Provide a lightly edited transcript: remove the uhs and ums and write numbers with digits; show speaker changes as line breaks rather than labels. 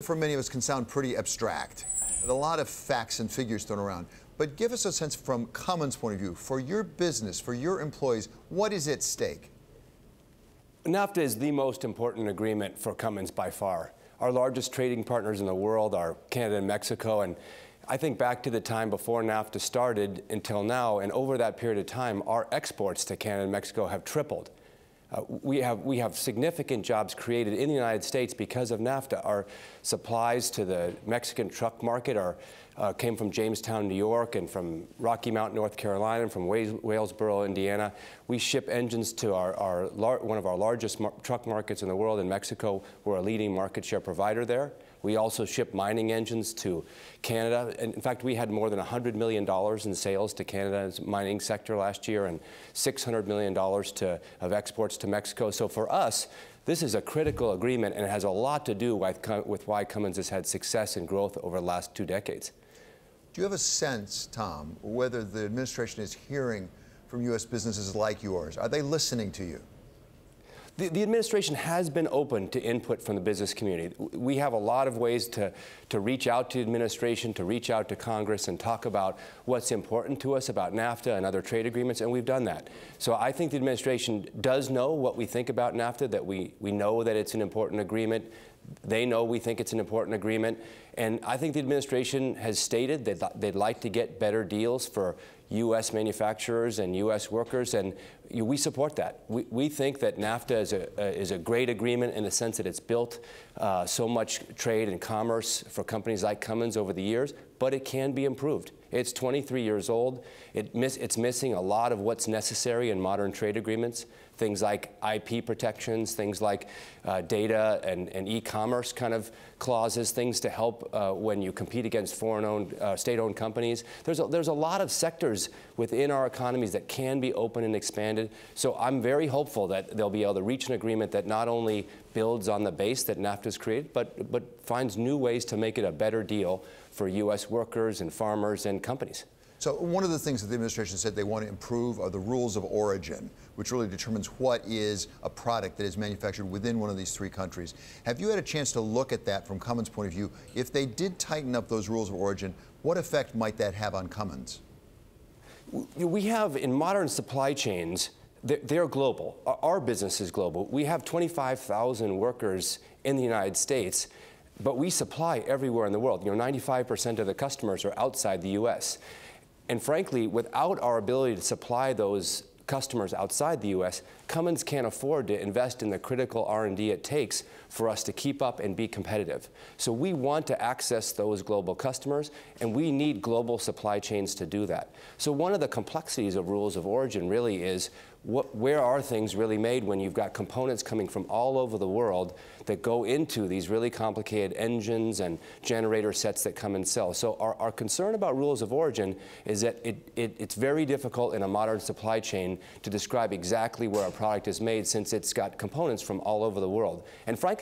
For many of us can sound pretty abstract. A lot of facts and figures thrown around. But give us a sense from Cummins' point of view, for your business, for your employees, what is at stake?
Nafta is the most important agreement for Cummins by far. Our largest trading partners in the world are Canada and Mexico, and I think back to the time before Nafta started until now, and over that period of time, our exports to Canada and Mexico have tripled. We have significant jobs created in the United States because of Nafta. Our supplies to the Mexican truck market came from Jamestown, New York, and from Rocky Mount, North Carolina, and from Walesboro, Indiana. We ship engines to one of our largest truck markets in the world in Mexico. We're a leading market share provider there. We also ship mining engines to Canada. And in fact, we had more than $100 million in sales to Canada's mining sector last year and $600 million of exports to Mexico. So for us, this is a critical agreement, and it has a lot to do with why Cummins has had success and growth over the last 2 decades.
Do you have a sense, Tom, whether the administration is hearing from U.S. businesses like yours? Are they listening to you?
The administration has been open to input from the business community. We have a lot of ways to reach out to the administration, to reach out to Congress and talk about what's important to us about NAFTA and other trade agreements, and we've done that. So I think the administration does know what we think about NAFTA, that we know that it's an important agreement. They know we think it's an important agreement. And I think the administration has stated that they'd like to get better deals for U.S. manufacturers and U.S. workers, and we support that. We think that NAFTA is a great agreement in the sense that it's built so much trade and commerce for companies like Cummins over the years, but it can be improved. It's 23 years old. It's missing a lot of what's necessary in modern trade agreements, things like IP protections, things like data and e-commerce kind of clauses, things to help when you compete against foreign-owned, state-owned companies. There's a lot of sectors within our economies that can be open and expanded. So I'm very hopeful that they'll be able to reach an agreement that not only builds on the base that NAFTA's created, but finds new ways to make it a better deal for U.S. workers and farmers and companies.
So one of the things that the administration said they want to improve are the rules of origin, which really determines what is a product that is manufactured within one of these 3 countries. Have you had a chance to look at that from Cummins' point of view? If they did tighten up those rules of origin, what effect might that have on Cummins?
We have, in modern supply chains, they're global. Our business is global. We have 25,000 workers in the United States, but we supply everywhere in the world. 95% of the customers are outside the U.S. And frankly, without our ability to supply those customers outside the U.S., Cummins can't afford to invest in the critical R&D it takes for us to keep up and be competitive. So we want to access those global customers, and we need global supply chains to do that. So one of the complexities of rules of origin really is where are things really made when you've got components coming from all over the world that go into these really complicated engines and generator sets that Cummins sells. So our concern about rules of origin is that it's very difficult in a modern supply chain to describe exactly where a product is made, since it's got components from all over the world. And frankly,